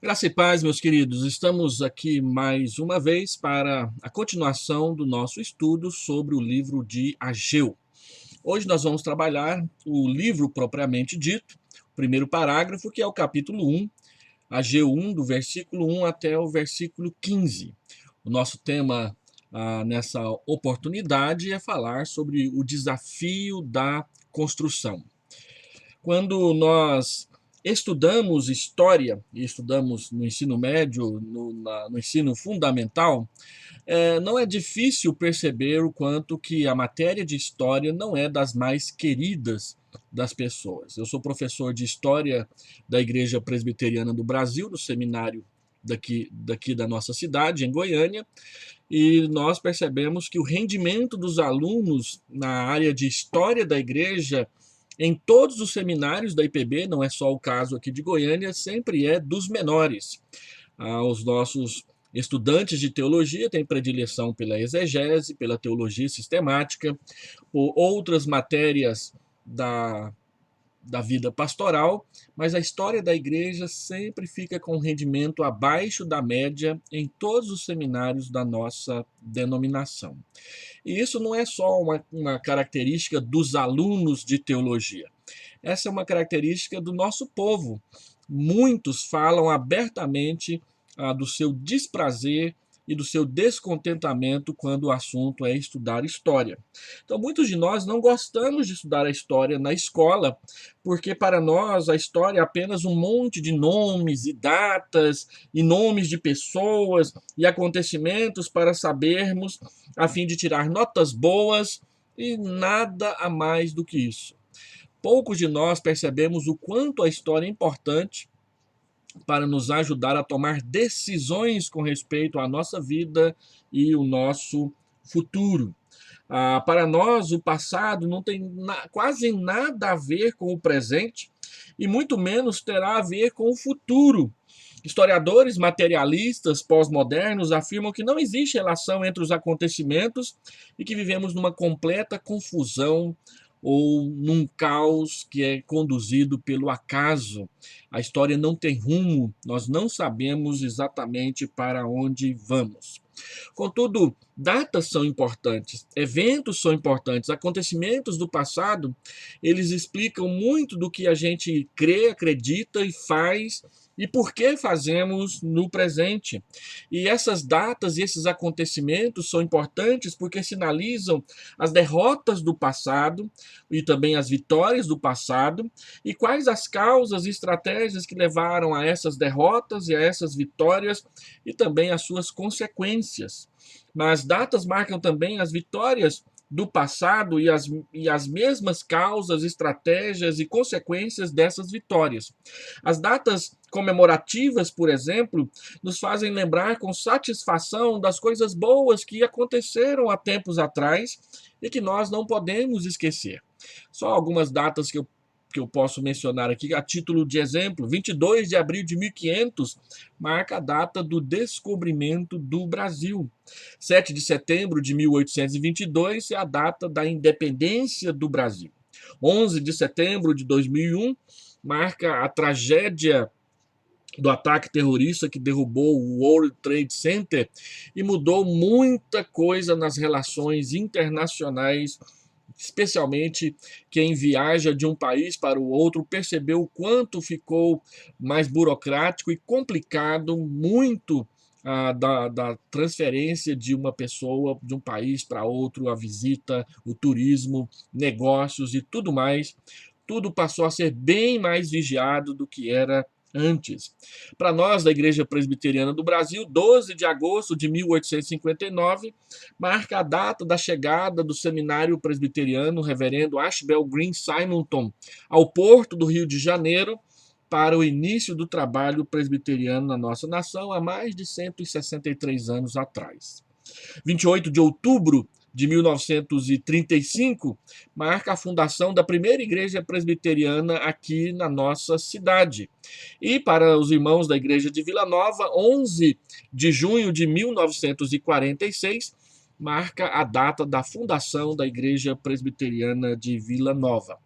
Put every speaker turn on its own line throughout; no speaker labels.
Graça e paz, meus queridos. Estamos aqui mais uma vez para a continuação do nosso estudo sobre o livro de Ageu. Hoje nós vamos trabalhar o livro propriamente dito, o primeiro parágrafo, que é o capítulo 1, Ageu 1, do versículo 1 até o versículo 15. O nosso tema nessa oportunidade é falar sobre o desafio da construção. Quando nós estudamos história, e estudamos no ensino médio, no ensino fundamental, não é difícil perceber o quanto que a matéria de história não é das mais queridas das pessoas. Eu sou professor de História da Igreja Presbiteriana do Brasil, do seminário daqui da nossa cidade, em Goiânia, e nós percebemos que o rendimento dos alunos na área de História da Igreja em todos os seminários da IPB, não é só o caso aqui de Goiânia, sempre é dos menores. Os nossos estudantes de teologia têm predileção pela exegese, pela teologia sistemática, por outras matérias da vida pastoral, mas a história da igreja sempre fica com um rendimento abaixo da média em todos os seminários da nossa denominação. E isso não é só uma característica dos alunos de teologia. Essa é uma característica do nosso povo. Muitos falam abertamente do seu desprazer e do seu descontentamento quando o assunto é estudar história. Então, muitos de nós não gostamos de estudar a história na escola, porque para nós a história é apenas um monte de nomes e datas, e nomes de pessoas e acontecimentos para sabermos, a fim de tirar notas boas e nada a mais do que isso. Poucos de nós percebemos o quanto a história é importante para nos ajudar a tomar decisões com respeito à nossa vida e o nosso futuro. Para nós, o passado não tem quase nada a ver com o presente e muito menos terá a ver com o futuro. Historiadores materialistas pós-modernos afirmam que não existe relação entre os acontecimentos e que vivemos numa completa confusão ou num caos que é conduzido pelo acaso. A história não tem rumo, nós não sabemos exatamente para onde vamos. Contudo, datas são importantes, eventos são importantes, acontecimentos do passado, eles explicam muito do que a gente crê, acredita e faz e por que fazemos no presente. E essas datas e esses acontecimentos são importantes porque sinalizam as derrotas do passado e também as vitórias do passado e quais as causas e estratégias que levaram a essas derrotas e a essas vitórias e também as suas consequências. Mas datas marcam também as vitórias do passado e as mesmas causas, estratégias e consequências dessas vitórias. As datas comemorativas, por exemplo, nos fazem lembrar com satisfação das coisas boas que aconteceram há tempos atrás e que nós não podemos esquecer. Só algumas datas que eu posso mencionar aqui, a título de exemplo, 22 de abril de 1500 marca a data do descobrimento do Brasil. 7 de setembro de 1822 é a data da independência do Brasil. 11 de setembro de 2001 marca a tragédia do ataque terrorista que derrubou o World Trade Center e mudou muita coisa nas relações internacionais, especialmente quem viaja de um país para o outro percebeu o quanto ficou mais burocrático e complicado muito da transferência de uma pessoa de um país para outro, a visita, o turismo, negócios e tudo mais. Tudo passou a ser bem mais vigiado do que era antes. Para nós, da Igreja Presbiteriana do Brasil, 12 de agosto de 1859 marca a data da chegada do seminário presbiteriano reverendo Ashbel Green Simonton ao porto do Rio de Janeiro para o início do trabalho presbiteriano na nossa nação há mais de 163 anos atrás. 28 de outubro de 1935 marca a fundação da primeira igreja presbiteriana aqui na nossa cidade. E para os irmãos da igreja de Vila Nova, 11 de junho de 1946 marca a data da fundação da Igreja Presbiteriana de Vila Nova.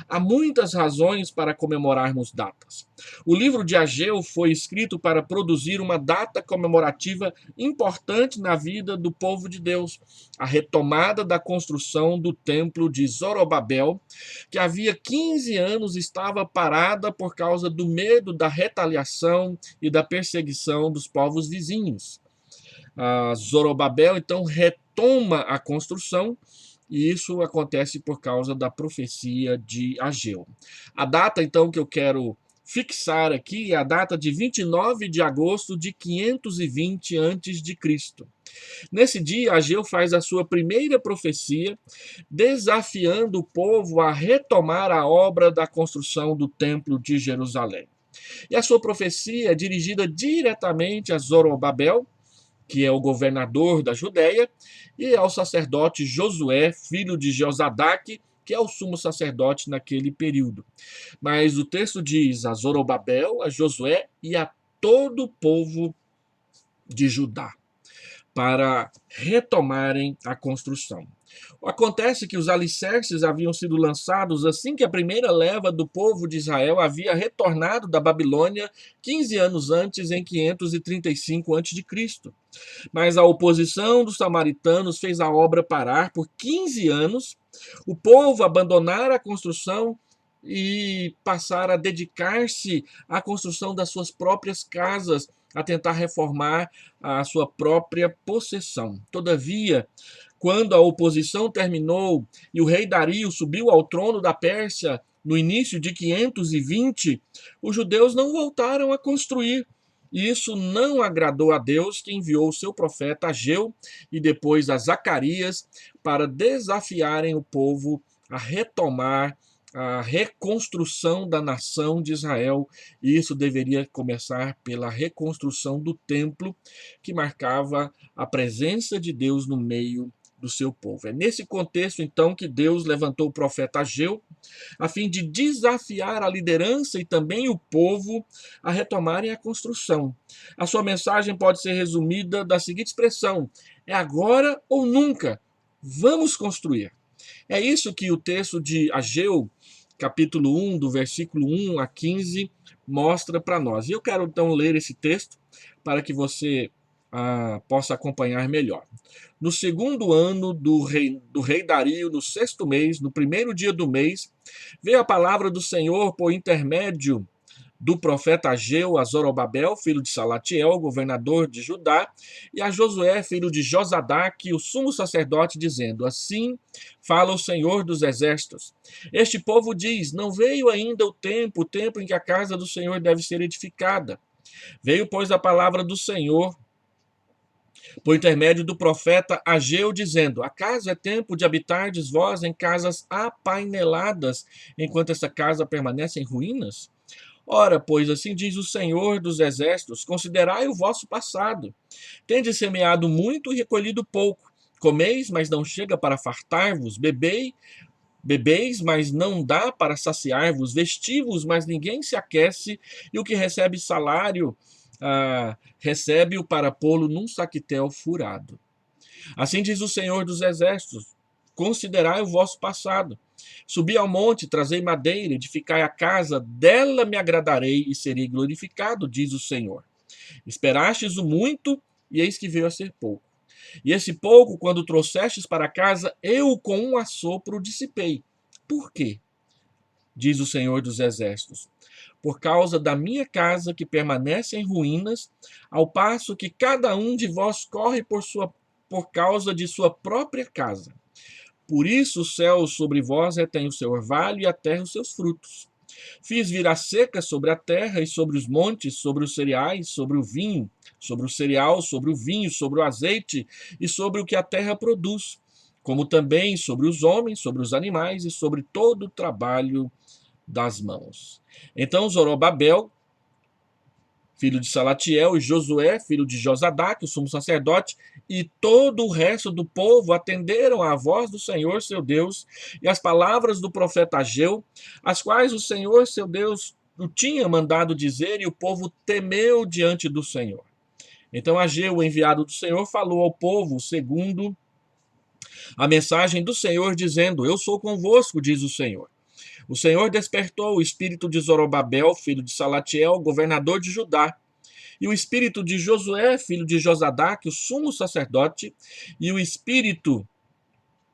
Há muitas razões para comemorarmos datas. O livro de Ageu foi escrito para produzir uma data comemorativa importante na vida do povo de Deus, a retomada da construção do templo de Zorobabel, que havia 15 anos estava parada por causa do medo da retaliação e da perseguição dos povos vizinhos. Zorobabel então retoma a construção, e isso acontece por causa da profecia de Ageu. A data então que eu quero fixar aqui é a data de 29 de agosto de 520 a.C. Nesse dia, Ageu faz a sua primeira profecia, desafiando o povo a retomar a obra da construção do Templo de Jerusalém. E a sua profecia é dirigida diretamente a Zorobabel, que é o governador da Judéia, e ao sacerdote Josué, filho de Josadaque, que é o sumo sacerdote naquele período. Mas o texto diz a Zorobabel, a Josué e a todo o povo de Judá, para retomarem a construção. Acontece que os alicerces haviam sido lançados assim que a primeira leva do povo de Israel havia retornado da Babilônia 15 anos antes, em 535 a.C. Mas a oposição dos samaritanos fez a obra parar por 15 anos, o povo abandonar a construção e passar a dedicar-se à construção das suas próprias casas, a tentar reformar a sua própria possessão. Todavia, quando a oposição terminou e o rei Dario subiu ao trono da Pérsia no início de 520, os judeus não voltaram a construir. E isso não agradou a Deus, que enviou o seu profeta Ageu e depois a Zacarias para desafiarem o povo a retomar a reconstrução da nação de Israel, e isso deveria começar pela reconstrução do templo, que marcava a presença de Deus no meio do seu povo. É nesse contexto, então, que Deus levantou o profeta Ageu, a fim de desafiar a liderança e também o povo a retomarem a construção. A sua mensagem pode ser resumida da seguinte expressão: é agora ou nunca, vamos construir. É isso que o texto de Ageu, capítulo 1, do versículo 1 a 15, mostra para nós. E eu quero então ler esse texto para que você possa acompanhar melhor. No segundo ano do rei Dario, no sexto mês, no primeiro dia do mês, veio a palavra do Senhor por intermédio do profeta Ageu a Zorobabel, filho de Salatiel, governador de Judá, e a Josué, filho de Josadaque, o sumo sacerdote, dizendo: assim fala o Senhor dos exércitos. Este povo diz: não veio ainda o tempo em que a casa do Senhor deve ser edificada. Veio, pois, a palavra do Senhor por intermédio do profeta Ageu, dizendo: acaso é tempo de habitardes vós em casas apaineladas, enquanto essa casa permanece em ruínas? Ora, pois, assim diz o Senhor dos exércitos: considerai o vosso passado. Tendes semeado muito e recolhido pouco. Comeis, mas não chega para fartar-vos. Bebeis, mas não dá para saciar-vos. Vestivos, mas ninguém se aquece. E o que recebe salário, recebe-o para pô-lo num saquetel furado. Assim diz o Senhor dos exércitos: considerai o vosso passado. Subi ao monte, trazei madeira, edificai a casa, dela me agradarei e serei glorificado, diz o Senhor. Esperastes o muito, e eis que veio a ser pouco. E esse pouco, quando trouxestes para casa, eu com um assopro dissipei. Por quê? Diz o Senhor dos exércitos: por causa da minha casa que permanece em ruínas, ao passo que cada um de vós corre por causa de sua própria casa. Por isso o céu sobre vós retém o seu orvalho e a terra os seus frutos. Fiz vir a seca sobre a terra e sobre os montes, sobre os cereais, sobre o vinho, sobre o cereal, sobre o vinho, sobre o azeite e sobre o que a terra produz, como também sobre os homens, sobre os animais e sobre todo o trabalho das mãos. Então Zorobabel, filho de Salatiel, e Josué, filho de Josadaque, o sumo sacerdote, e todo o resto do povo atenderam à voz do Senhor, seu Deus, e às palavras do profeta Ageu, as quais o Senhor, seu Deus, o tinha mandado dizer, e o povo temeu diante do Senhor. Então Ageu, o enviado do Senhor, falou ao povo segundo A mensagem do Senhor dizendo: Eu sou convosco, diz o Senhor. O Senhor despertou o espírito de Zorobabel, filho de Salatiel, governador de Judá, e o espírito de Josué, filho de Josadaque, o sumo sacerdote, e o espírito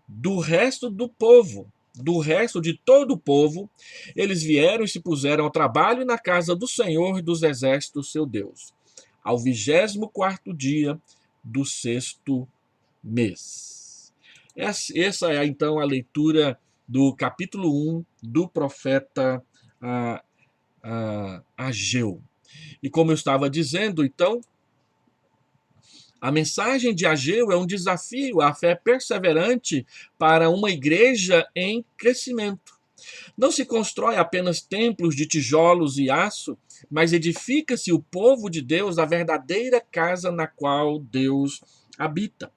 do resto do povo, do resto de todo o povo. Eles vieram e se puseram ao trabalho na casa do Senhor dos exércitos, seu Deus, ao 24º dia do 6º mês. Essa é então a leitura do capítulo 1 do profeta Ageu. E como eu estava dizendo, então, a mensagem de Ageu é um desafio à fé perseverante para uma igreja em crescimento. Não se constrói apenas templos de tijolos e aço, mas edifica-se o povo de Deus, a verdadeira casa na qual Deus habita.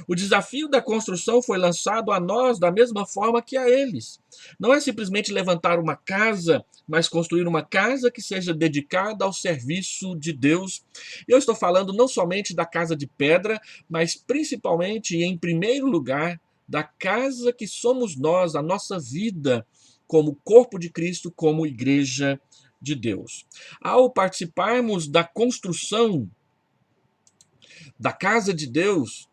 O desafio da construção foi lançado a nós da mesma forma que a eles. Não é simplesmente levantar uma casa, mas construir uma casa que seja dedicada ao serviço de Deus. Eu estou falando não somente da casa de pedra, mas principalmente e em primeiro lugar da casa que somos nós, a nossa vida como corpo de Cristo, como igreja de Deus. Ao participarmos da construção da casa de Deus,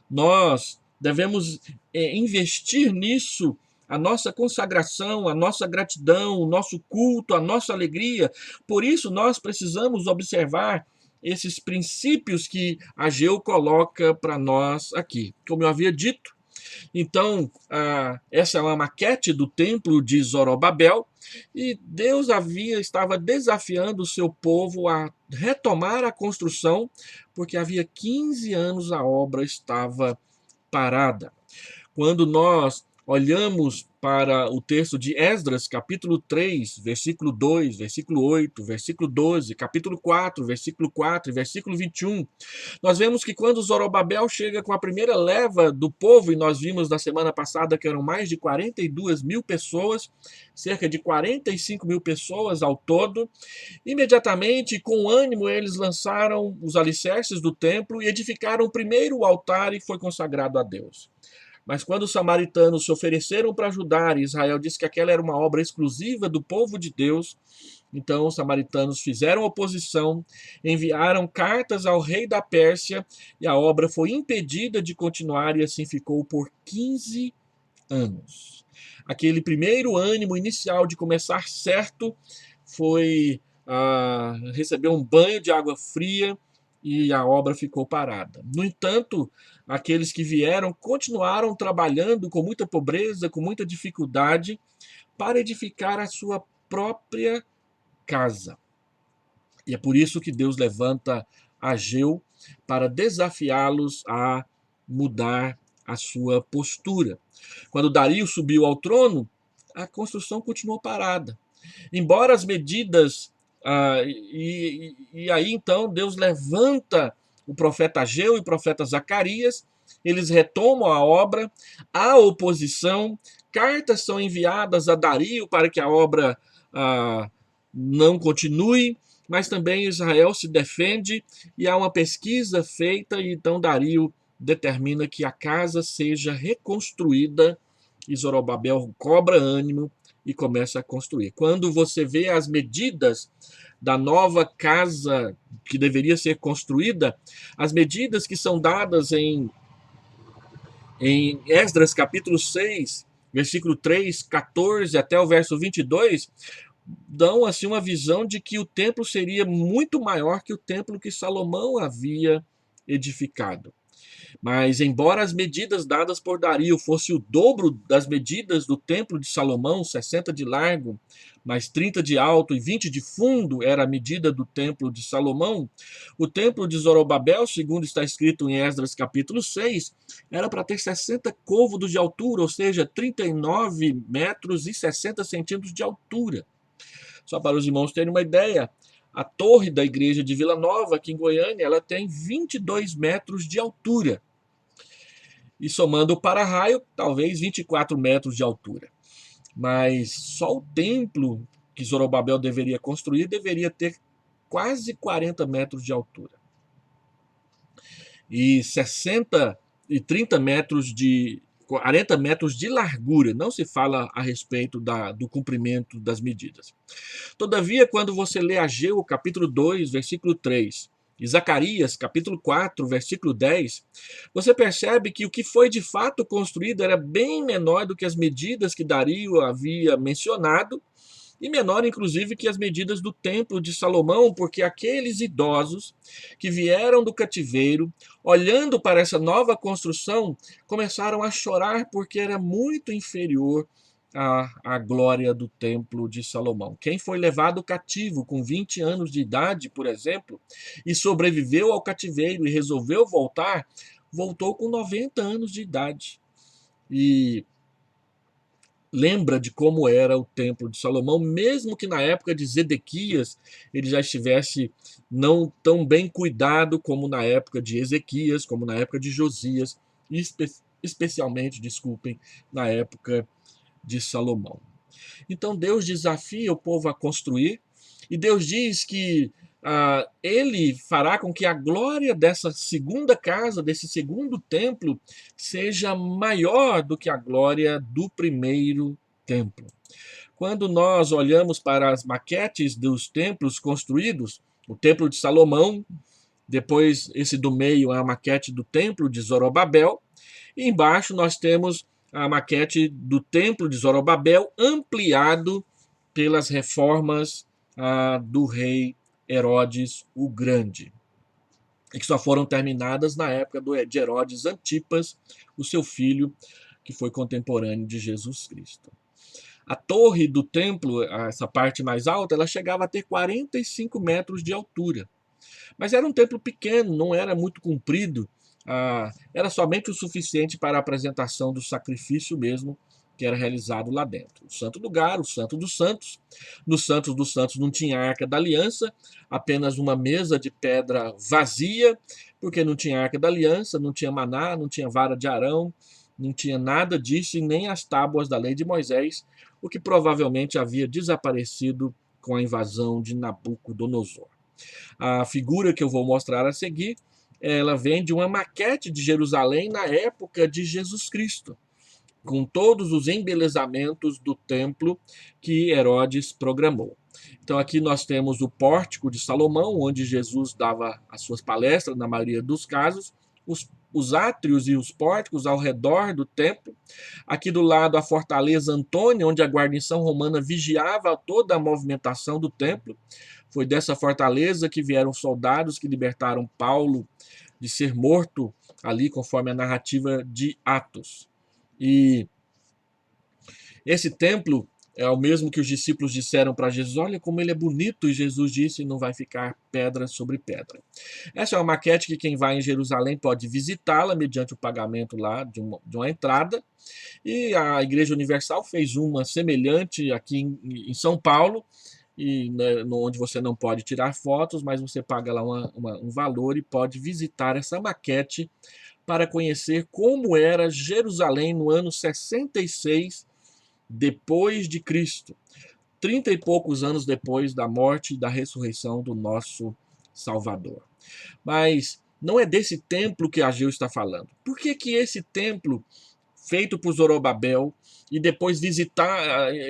nós devemos investir nisso a nossa consagração, a nossa gratidão, o nosso culto, a nossa alegria. Por isso, nós precisamos observar esses princípios que Ageu coloca para nós aqui. Como eu havia dito, então, essa é uma maquete do templo de Zorobabel, e Deus estava desafiando o seu povo a retomar a construção, porque havia 15 anos a obra estava parada. Quando nós olhamos para o texto de Esdras, capítulo 3, versículo 2, versículo 8, versículo 12, capítulo 4, versículo 4 e versículo 21, nós vemos que quando Zorobabel chega com a primeira leva do povo, e nós vimos na semana passada que eram mais de 42 mil pessoas, cerca de 45 mil pessoas ao todo, imediatamente, com ânimo, eles lançaram os alicerces do templo e edificaram primeiro o altar e foi consagrado a Deus. Mas quando os samaritanos se ofereceram para ajudar, e Israel disse que aquela era uma obra exclusiva do povo de Deus, então os samaritanos fizeram oposição, enviaram cartas ao rei da Pérsia, e a obra foi impedida de continuar, e assim ficou por 15 anos. Aquele primeiro ânimo inicial de começar certo foi receber um banho de água fria, e a obra ficou parada. No entanto, aqueles que vieram continuaram trabalhando com muita pobreza, com muita dificuldade, para edificar a sua própria casa. E é por isso que Deus levanta Ageu para desafiá-los a mudar a sua postura. Quando Dario subiu ao trono, a construção continuou parada. Embora as medidas e aí então Deus levanta o profeta Ageu e o profeta Zacarias, eles retomam a obra, há oposição, cartas são enviadas a Dario para que a obra não continue, mas também Israel se defende e há uma pesquisa feita, e então Dario determina que a casa seja reconstruída, e Zorobabel cobra ânimo e começa a construir. Quando você vê as medidas da nova casa que deveria ser construída, as medidas que são dadas em Esdras capítulo 6, versículo 3, 14 até o verso 22, dão assim uma visão de que o templo seria muito maior que o templo que Salomão havia edificado. Mas, embora as medidas dadas por Dario fossem o dobro das medidas do templo de Salomão, 60 de largo, mais 30 de alto e 20 de fundo era a medida do templo de Salomão, o templo de Zorobabel, segundo está escrito em Esdras capítulo 6, era para ter 60 côvados de altura, ou seja, 39 metros e 60 centímetros de altura. Só para os irmãos terem uma ideia, a torre da igreja de Vila Nova, aqui em Goiânia, ela tem 22 metros de altura. E somando o para-raio, talvez 24 metros de altura. Mas só o templo que Zorobabel deveria construir deveria ter quase 40 metros de altura. E 60 30 metros de 40 metros de largura. Não se fala a respeito do cumprimento das medidas. Todavia, quando você lê Ageu, capítulo 2, versículo 3, e Zacarias, capítulo 4, versículo 10, você percebe que o que foi de fato construído era bem menor do que as medidas que Dario havia mencionado, e menor, inclusive, que as medidas do templo de Salomão, porque aqueles idosos que vieram do cativeiro, olhando para essa nova construção, começaram a chorar porque era muito inferior à glória do templo de Salomão. Quem foi levado cativo com 20 anos de idade, por exemplo, e sobreviveu ao cativeiro e resolveu voltar, voltou com 90 anos de idade. E lembra de como era o templo de Salomão, mesmo que na época de Zedequias ele já estivesse não tão bem cuidado como na época de Ezequias, como na época de Josias, e especialmente, desculpem, na época de Salomão. Então Deus desafia o povo a construir, e Deus diz que ele fará com que a glória dessa segunda casa, desse segundo templo, seja maior do que a glória do primeiro templo. Quando nós olhamos para as maquetes dos templos construídos, o templo de Salomão, depois esse do meio é a maquete do templo de Zorobabel, e embaixo nós temos a maquete do templo de Zorobabel ampliado pelas reformas do rei Herodes o Grande, e que só foram terminadas na época de Herodes Antipas, o seu filho, que foi contemporâneo de Jesus Cristo. A torre do templo, essa parte mais alta, ela chegava a ter 45 metros de altura. Mas era um templo pequeno, não era muito comprido, era somente o suficiente para a apresentação do sacrifício mesmo, que era realizado lá dentro. O santo lugar, o santo dos santos. No santo dos santos não tinha arca da aliança, apenas uma mesa de pedra vazia, porque não tinha arca da aliança, não tinha maná, não tinha vara de Arão, não tinha nada disso e nem as tábuas da lei de Moisés, o que provavelmente havia desaparecido com a invasão de Nabucodonosor. A figura que eu vou mostrar a seguir, ela vem de uma maquete de Jerusalém na época de Jesus Cristo, com todos os embelezamentos do templo que Herodes programou. Então aqui nós temos o pórtico de Salomão, onde Jesus dava as suas palestras, na maioria dos casos, os átrios e os pórticos ao redor do templo. Aqui do lado a fortaleza Antônia, onde a guarnição romana vigiava toda a movimentação do templo. Foi dessa fortaleza que vieram soldados que libertaram Paulo de ser morto ali, conforme a narrativa de Atos. E esse templo é o mesmo que os discípulos disseram para Jesus: olha como ele é bonito, e Jesus disse: não vai ficar pedra sobre pedra. Essa é uma maquete que quem vai em Jerusalém pode visitá-la mediante o pagamento lá de uma entrada, e a Igreja Universal fez uma semelhante aqui em São Paulo, e onde você não pode tirar fotos, mas você paga lá um valor e pode visitar essa maquete para conhecer como era Jerusalém no ano 66 depois de Cristo, 30 e poucos anos depois da morte e da ressurreição do nosso Salvador. Mas não é desse templo que Ageu está falando. Por que esse templo, feito por Zorobabel e depois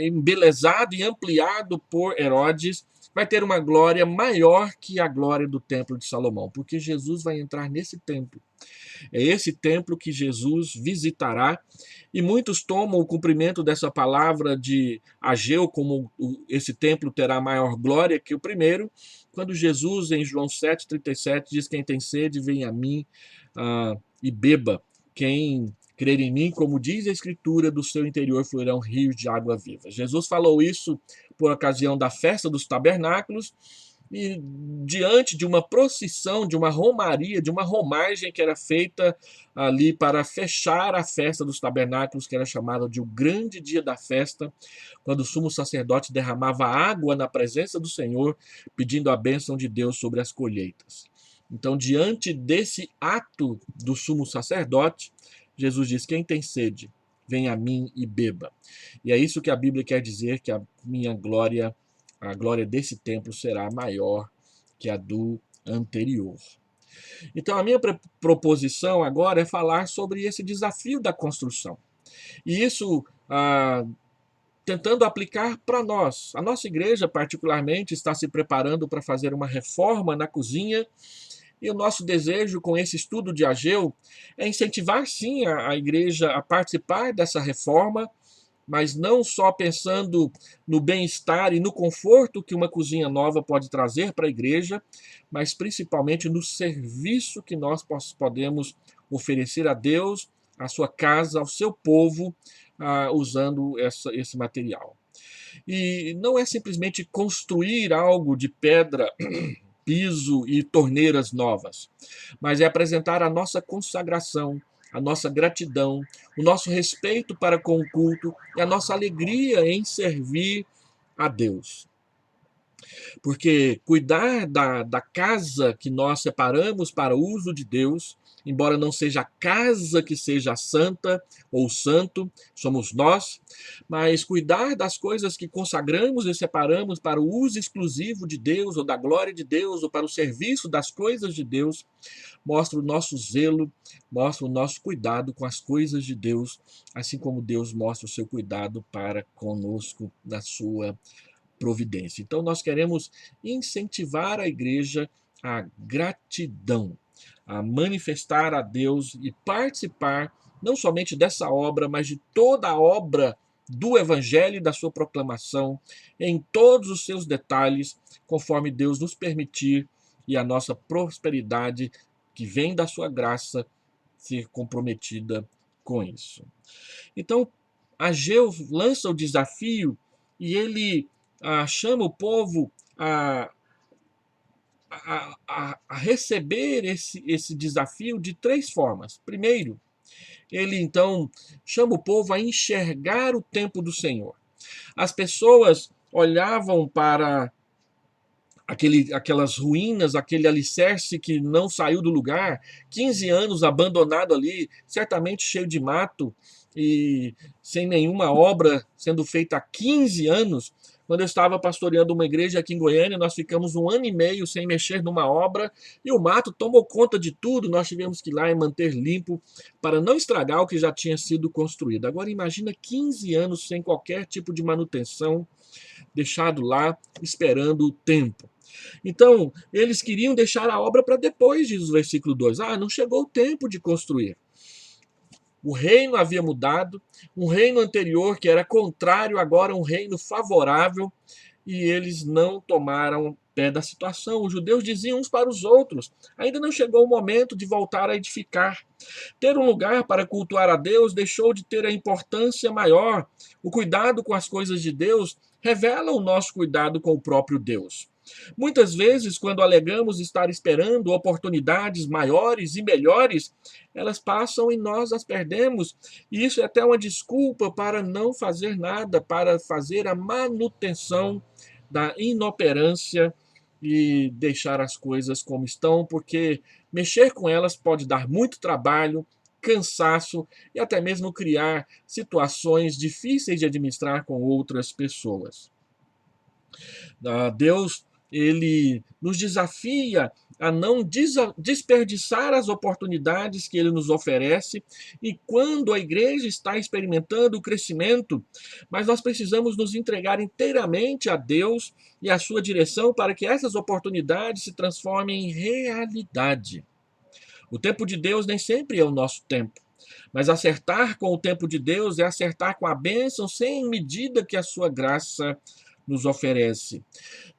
embelezado e ampliado por Herodes, vai ter uma glória maior que a glória do templo de Salomão? Porque Jesus vai entrar nesse templo. É esse templo que Jesus visitará, e muitos tomam o cumprimento dessa palavra de Ageu como esse templo terá maior glória que o primeiro, quando Jesus, em João 7,37, diz: quem tem sede, vem a mim e beba. Quem crer em mim, como diz a Escritura, do seu interior fluirão rios de água viva. Jesus falou isso por ocasião da festa dos tabernáculos, e diante de uma procissão, de uma romaria, de uma romagem que era feita ali para fechar a festa dos tabernáculos, que era chamada de o grande dia da festa, quando o sumo sacerdote derramava água na presença do Senhor, pedindo a bênção de Deus sobre as colheitas. Então, diante desse ato do sumo sacerdote, Jesus diz: quem tem sede, vem a mim e beba. E é isso que a Bíblia quer dizer, que a glória desse templo será maior que a do anterior. Então, a minha proposição agora é falar sobre esse desafio da construção. E isso tentando aplicar para nós. A nossa igreja, particularmente, está se preparando para fazer uma reforma na cozinha. E o nosso desejo com esse estudo de Ageu é incentivar, sim, a igreja a participar dessa reforma, mas não só pensando no bem-estar e no conforto que uma cozinha nova pode trazer para a igreja, mas principalmente no serviço que nós podemos oferecer a Deus, à sua casa, ao seu povo, usando esse material. E não é simplesmente construir algo de pedra, piso e torneiras novas, mas é apresentar a nossa consagração, a nossa gratidão, o nosso respeito para com o culto e a nossa alegria em servir a Deus. Porque cuidar da casa que nós separamos para o uso de Deus, embora não seja a casa que seja santa ou santo, somos nós, mas cuidar das coisas que consagramos e separamos para o uso exclusivo de Deus, ou da glória de Deus, ou para o serviço das coisas de Deus, mostra o nosso zelo, mostra o nosso cuidado com as coisas de Deus, assim como Deus mostra o seu cuidado para conosco na sua providência. Então, nós queremos incentivar a igreja à gratidão, a manifestar a Deus e participar não somente dessa obra, mas de toda a obra do Evangelho e da sua proclamação, em todos os seus detalhes, conforme Deus nos permitir, e a nossa prosperidade, que vem da sua graça, ser comprometida com isso. Então, Ageu lança o desafio e ele chama o povo a receber esse desafio de três formas. Primeiro, ele então chama o povo a enxergar o tempo do Senhor. As pessoas olhavam para aquelas ruínas, aquele alicerce que não saiu do lugar, 15 anos abandonado ali, certamente cheio de mato e sem nenhuma obra sendo feita há 15 anos. Quando eu estava pastoreando uma igreja aqui em Goiânia, nós ficamos 1 ano e meio sem mexer numa obra e o mato tomou conta de tudo. Nós tivemos que ir lá e manter limpo para não estragar o que já tinha sido construído. Agora imagina 15 anos sem qualquer tipo de manutenção, deixado lá esperando o tempo. Então, eles queriam deixar a obra para depois, diz o versículo 2. Não chegou o tempo de construir. O reino havia mudado, um reino anterior que era contrário, agora um reino favorável, e eles não tomaram pé da situação. Os judeus diziam uns para os outros: ainda não chegou o momento de voltar a edificar. Ter um lugar para cultuar a Deus deixou de ter a importância maior. O cuidado com as coisas de Deus revela o nosso cuidado com o próprio Deus. Muitas vezes, quando alegamos estar esperando oportunidades maiores e melhores, elas passam e nós as perdemos. E isso é até uma desculpa para não fazer nada, para fazer a manutenção da inoperância e deixar as coisas como estão, porque mexer com elas pode dar muito trabalho, cansaço e até mesmo criar situações difíceis de administrar com outras pessoas. Deus, ele nos desafia a não desperdiçar as oportunidades que ele nos oferece, e quando a igreja está experimentando o crescimento, mas nós precisamos nos entregar inteiramente a Deus e à sua direção para que essas oportunidades se transformem em realidade. O tempo de Deus nem sempre é o nosso tempo, mas acertar com o tempo de Deus é acertar com a bênção sem medida que a sua graça nos oferece.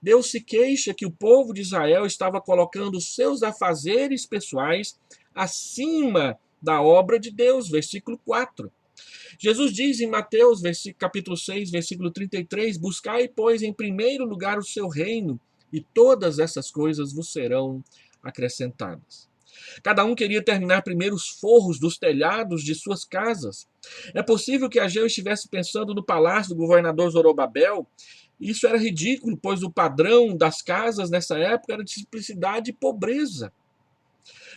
Deus se queixa que o povo de Israel estava colocando seus afazeres pessoais acima da obra de Deus, versículo 4. Jesus diz em Mateus, capítulo 6, versículo 33, buscai, pois, em primeiro lugar o seu reino, e todas essas coisas vos serão acrescentadas. Cada um queria terminar primeiro os forros dos telhados de suas casas. É possível que Ageu estivesse pensando no palácio do governador Zorobabel. Isso era ridículo, pois o padrão das casas nessa época era de simplicidade e pobreza.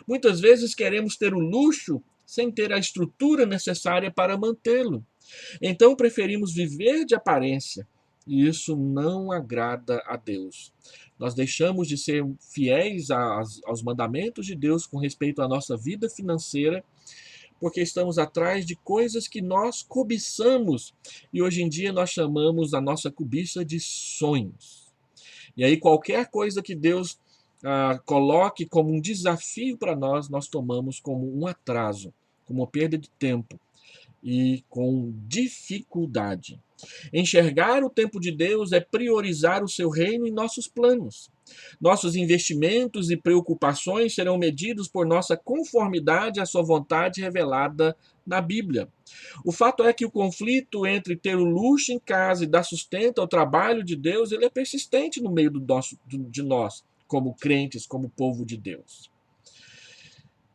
Muitas vezes queremos ter o luxo sem ter a estrutura necessária para mantê-lo. Então preferimos viver de aparência, e isso não agrada a Deus. Nós deixamos de ser fiéis aos mandamentos de Deus com respeito à nossa vida financeira, porque estamos atrás de coisas que nós cobiçamos e hoje em dia nós chamamos a nossa cobiça de sonhos. E aí qualquer coisa que Deus coloque como um desafio para nós, nós tomamos como um atraso, como uma perda de tempo e com dificuldade. Enxergar o tempo de Deus é priorizar o seu reino em nossos planos. Nossos investimentos e preocupações serão medidos por nossa conformidade à sua vontade revelada na Bíblia. O fato é que o conflito entre ter o luxo em casa e dar sustento ao trabalho de Deus, ele é persistente no meio de nós, como crentes, como povo de Deus.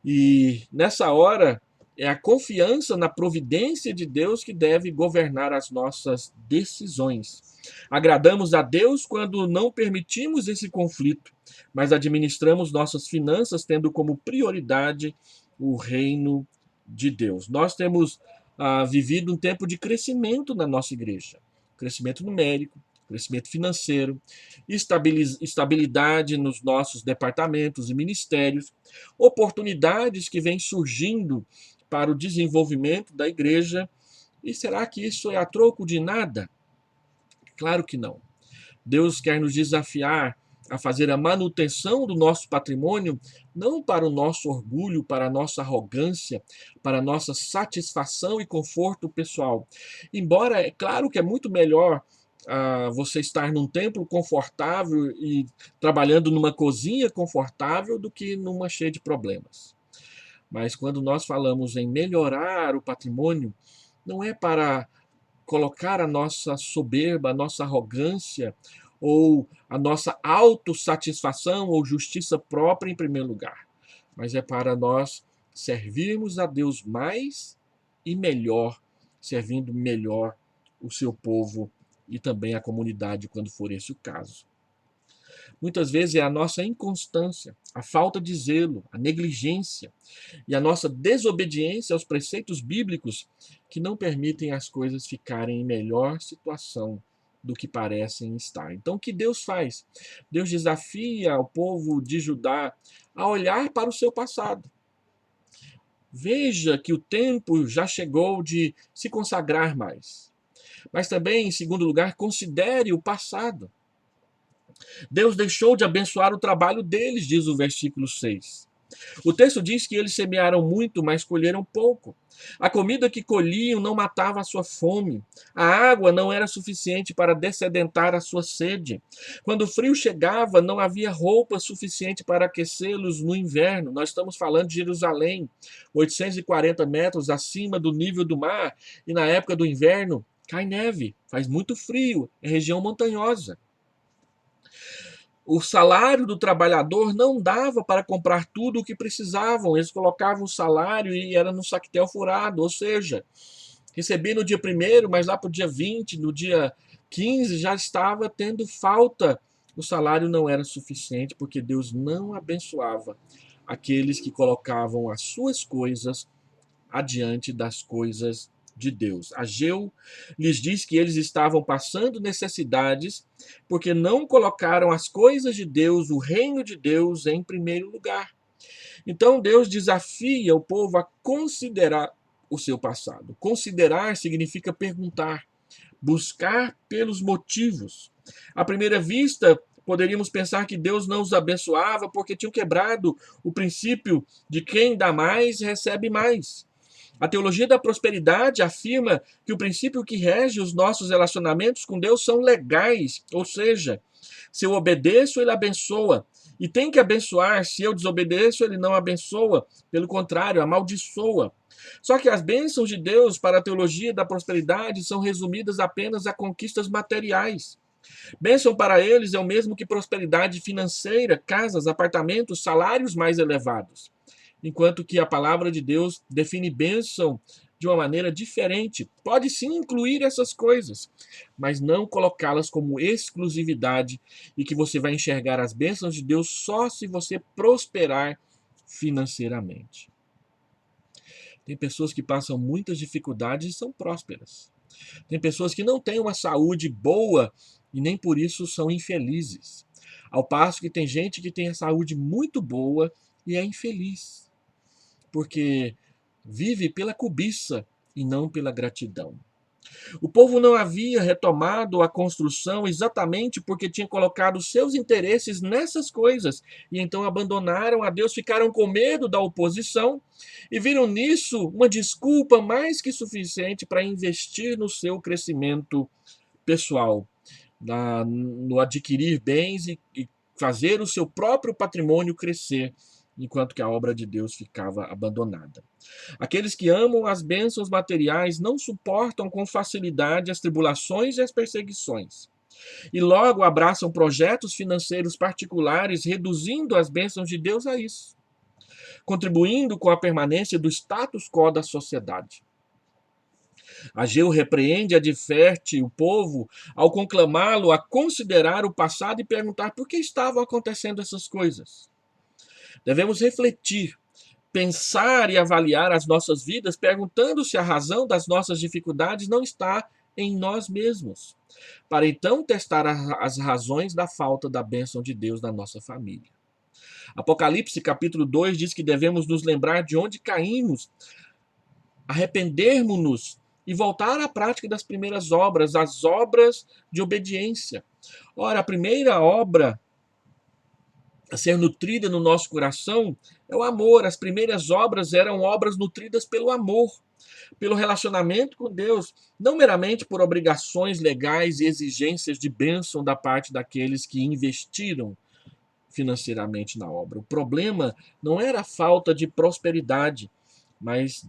E nessa hora, é a confiança na providência de Deus que deve governar as nossas decisões. Agradamos a Deus quando não permitimos esse conflito, mas administramos nossas finanças tendo como prioridade o reino de Deus. Nós temos vivido um tempo de crescimento na nossa igreja, crescimento numérico, crescimento financeiro, estabilidade nos nossos departamentos e ministérios, oportunidades que vêm surgindo para o desenvolvimento da igreja. E será que isso é a troco de nada? Claro que não. Deus quer nos desafiar a fazer a manutenção do nosso patrimônio, não para o nosso orgulho, para a nossa arrogância, para a nossa satisfação e conforto pessoal. Embora, é claro que é muito melhor você estar num templo confortável e trabalhando numa cozinha confortável do que numa cheia de problemas. Mas quando nós falamos em melhorar o patrimônio, não é para colocar a nossa soberba, a nossa arrogância ou a nossa autossatisfação ou justiça própria em primeiro lugar, mas é para nós servirmos a Deus mais e melhor, servindo melhor o seu povo e também a comunidade, quando for esse o caso. Muitas vezes é a nossa inconstância, a falta de zelo, a negligência e a nossa desobediência aos preceitos bíblicos que não permitem as coisas ficarem em melhor situação do que parecem estar. Então, o que Deus faz? Deus desafia o povo de Judá a olhar para o seu passado. Veja que o tempo já chegou de se consagrar mais. Mas também, em segundo lugar, considere o passado. Deus deixou de abençoar o trabalho deles, diz o versículo 6. O texto diz que eles semearam muito, mas colheram pouco. A comida que colhiam não matava a sua fome. A água não era suficiente para dessedentar a sua sede. Quando o frio chegava, não havia roupa suficiente para aquecê-los no inverno. Nós estamos falando de Jerusalém, 840 metros acima do nível do mar, e na época do inverno cai neve, faz muito frio, é região montanhosa. O salário do trabalhador não dava para comprar tudo o que precisavam. Eles colocavam o salário e era no saquetel furado, ou seja, recebi no dia 1º, mas lá para o dia 20, no dia 15, já estava tendo falta. O salário não era suficiente porque Deus não abençoava aqueles que colocavam as suas coisas adiante das coisas de Deus. Ageu lhes diz que eles estavam passando necessidades porque não colocaram as coisas de Deus, o reino de Deus, em primeiro lugar. Então Deus desafia o povo a considerar o seu passado. Considerar significa perguntar, buscar pelos motivos. À primeira vista, poderíamos pensar que Deus não os abençoava porque tinham quebrado o princípio de quem dá mais recebe mais. A teologia da prosperidade afirma que o princípio que rege os nossos relacionamentos com Deus são legais, ou seja, se eu obedeço, ele abençoa. E tem que abençoar, se eu desobedeço, ele não abençoa. Pelo contrário, amaldiçoa. Só que as bênçãos de Deus para a teologia da prosperidade são resumidas apenas a conquistas materiais. Bênção para eles é o mesmo que prosperidade financeira, casas, apartamentos, salários mais elevados. Enquanto que a palavra de Deus define bênção de uma maneira diferente. Pode sim incluir essas coisas, mas não colocá-las como exclusividade e que você vai enxergar as bênçãos de Deus só se você prosperar financeiramente. Tem pessoas que passam muitas dificuldades e são prósperas. Tem pessoas que não têm uma saúde boa e nem por isso são infelizes. Ao passo que tem gente que tem a saúde muito boa e é infeliz, porque vive pela cobiça e não pela gratidão. O povo não havia retomado a construção exatamente porque tinha colocado seus interesses nessas coisas e então abandonaram a Deus, ficaram com medo da oposição e viram nisso uma desculpa mais que suficiente para investir no seu crescimento pessoal, no adquirir bens e fazer o seu próprio patrimônio crescer, enquanto que a obra de Deus ficava abandonada. Aqueles que amam as bênçãos materiais não suportam com facilidade as tribulações e as perseguições. E logo abraçam projetos financeiros particulares, reduzindo as bênçãos de Deus a isso, contribuindo com a permanência do status quo da sociedade. Ageu repreende e adverte o povo ao conclamá-lo a considerar o passado e perguntar por que estavam acontecendo essas coisas. Devemos refletir, pensar e avaliar as nossas vidas, perguntando se a razão das nossas dificuldades não está em nós mesmos, para então testar as razões da falta da bênção de Deus na nossa família. Apocalipse capítulo 2 diz que devemos nos lembrar de onde caímos, arrependermos-nos e voltar à prática das primeiras obras, as obras de obediência. Ora, a primeira obra a ser nutrida no nosso coração é o amor. As primeiras obras eram obras nutridas pelo amor, pelo relacionamento com Deus, não meramente por obrigações legais e exigências de bênção da parte daqueles que investiram financeiramente na obra. O problema não era a falta de prosperidade, mas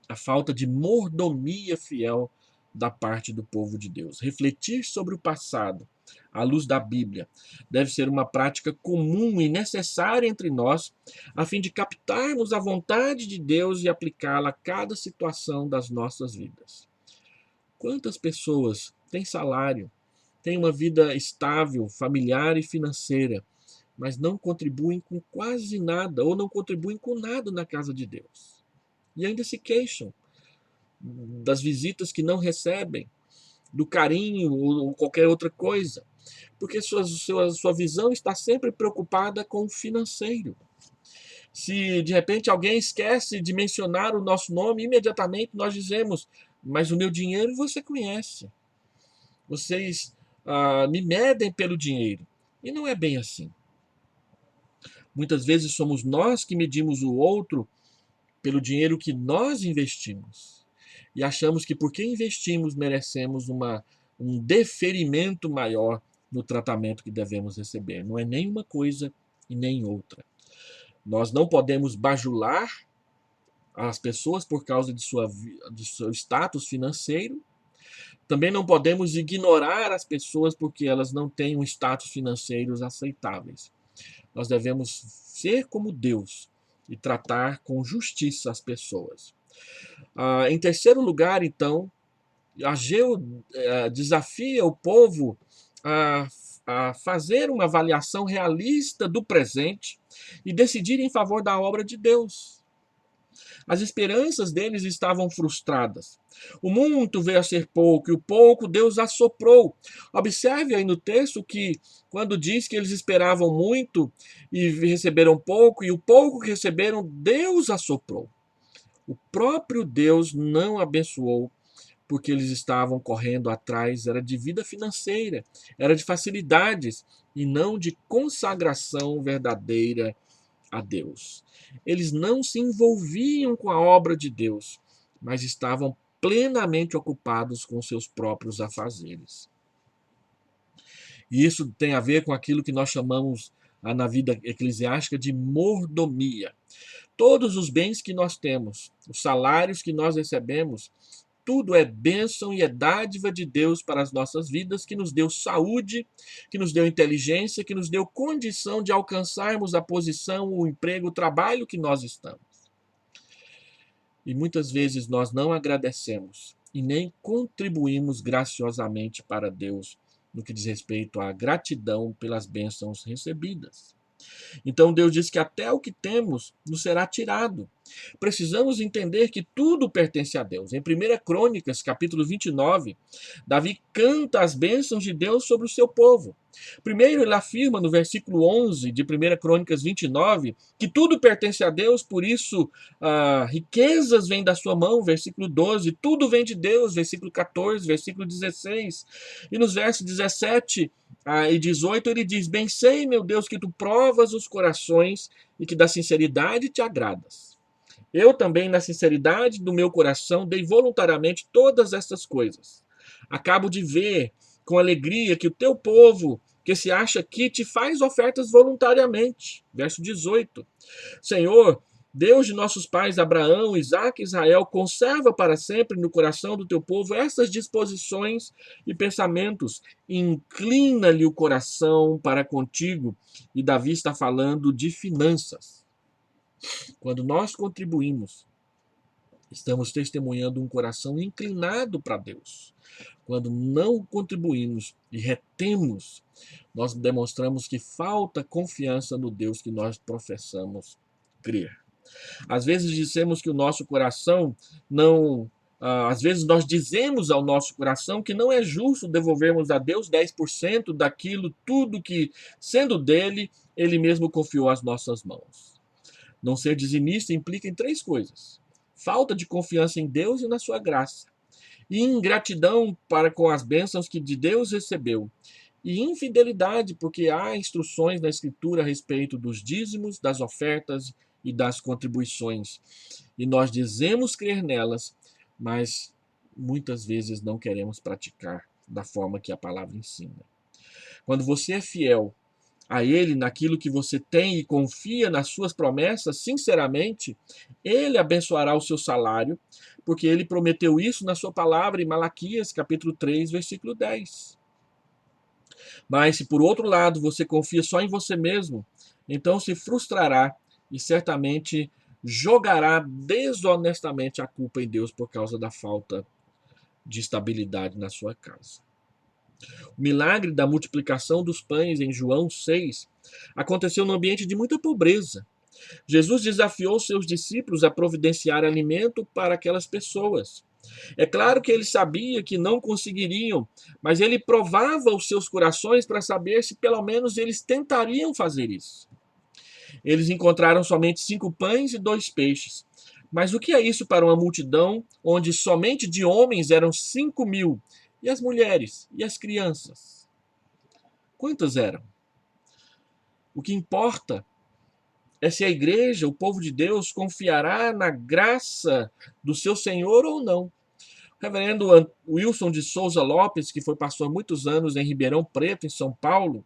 a falta de mordomia fiel da parte do povo de Deus. Refletir sobre o passado, à luz da Bíblia, deve ser uma prática comum e necessária entre nós, a fim de captarmos a vontade de Deus e aplicá-la a cada situação das nossas vidas. Quantas pessoas têm salário, têm uma vida estável, familiar e financeira, mas não contribuem com quase nada ou não contribuem com nada na casa de Deus? E ainda se queixam das visitas que não recebem, do carinho ou qualquer outra coisa, porque sua visão está sempre preocupada com o financeiro. Se de repente alguém esquece de mencionar o nosso nome, imediatamente nós dizemos: mas o meu dinheiro você conhece. Vocês me medem pelo dinheiro. E não é bem assim. Muitas vezes somos nós que medimos o outro pelo dinheiro que nós investimos. E achamos que porque investimos merecemos um deferimento maior no tratamento que devemos receber. Não é nem uma coisa e nem outra. Nós não podemos bajular as pessoas por causa de seu status financeiro. Também não podemos ignorar as pessoas porque elas não têm um status financeiro aceitáveis. Nós devemos ser como Deus e tratar com justiça as pessoas. Em terceiro lugar, então, Ageu desafia o povo a fazer uma avaliação realista do presente e decidir em favor da obra de Deus. As esperanças deles estavam frustradas. O muito veio a ser pouco, e o pouco Deus assoprou. Observe aí no texto que, quando diz que eles esperavam muito e receberam pouco, e o pouco que receberam, Deus assoprou. O próprio Deus não abençoou, porque eles estavam correndo atrás, era de vida financeira, era de facilidades, e não de consagração verdadeira a Deus. Eles não se envolviam com a obra de Deus, mas estavam plenamente ocupados com seus próprios afazeres. E isso tem a ver com aquilo que nós chamamos na vida eclesiástica de mordomia. Todos os bens que nós temos, os salários que nós recebemos, tudo é bênção e é dádiva de Deus para as nossas vidas, que nos deu saúde, que nos deu inteligência, que nos deu condição de alcançarmos a posição, o emprego, o trabalho que nós estamos. E muitas vezes nós não agradecemos e nem contribuímos graciosamente para Deus no que diz respeito à gratidão pelas bênçãos recebidas. Então Deus diz que até o que temos nos será tirado. Precisamos entender que tudo pertence a Deus. Em 1 Crônicas, capítulo 29, Davi canta as bênçãos de Deus sobre o seu povo. Primeiro, ele afirma no versículo 11 de 1 Crônicas 29 que tudo pertence a Deus, por isso riquezas vêm da sua mão, versículo 12, tudo vem de Deus, versículo 14, versículo 16. E nos versos 17 e 18 ele diz: Bem sei, meu Deus, que tu provas os corações e que da sinceridade te agradas. Eu também, na sinceridade do meu coração, dei voluntariamente todas estas coisas. Acabo de ver com alegria que o teu povo, que se acha aqui, te faz ofertas voluntariamente. Verso 18. Senhor, Deus de nossos pais Abraão, Isaque e Israel, conserva para sempre no coração do teu povo essas disposições e pensamentos. Inclina-lhe o coração para contigo. E Davi está falando de finanças. Quando nós contribuímos, estamos testemunhando um coração inclinado para Deus. Quando não contribuímos e retemos, nós demonstramos que falta confiança no Deus que nós professamos crer. Às vezes dizemos que o nosso coração não. Às vezes nós dizemos ao nosso coração que não é justo devolvermos a Deus 10% daquilo tudo que, sendo dele, ele mesmo confiou às nossas mãos. Não ser dizimista implica em três coisas: falta de confiança em Deus e na sua graça, ingratidão para com as bênçãos que de Deus recebeu, e infidelidade, porque há instruções na Escritura a respeito dos dízimos, das ofertas e das contribuições. E nós dizemos crer nelas, mas muitas vezes não queremos praticar da forma que a palavra ensina. Quando você é fiel a Ele naquilo que você tem e confia nas suas promessas, sinceramente, Ele abençoará o seu salário, porque Ele prometeu isso na sua palavra em Malaquias, capítulo 3, versículo 10. Mas se por outro lado você confia só em você mesmo, então se frustrará e certamente jogará desonestamente a culpa em Deus por causa da falta de estabilidade na sua casa. O milagre da multiplicação dos pães em João 6 aconteceu num ambiente de muita pobreza. Jesus desafiou seus discípulos a providenciar alimento para aquelas pessoas. É claro que ele sabia que não conseguiriam, mas ele provava os seus corações para saber se pelo menos eles tentariam fazer isso. Eles encontraram somente 5 pães e 2 peixes. Mas o que é isso para uma multidão onde somente de homens eram 5.000? E as mulheres? E as crianças? Quantas eram? O que importa é se a igreja, o povo de Deus, confiará na graça do seu Senhor ou não. O reverendo Wilson de Souza Lopes, que foi pastor há muitos anos em Ribeirão Preto, em São Paulo,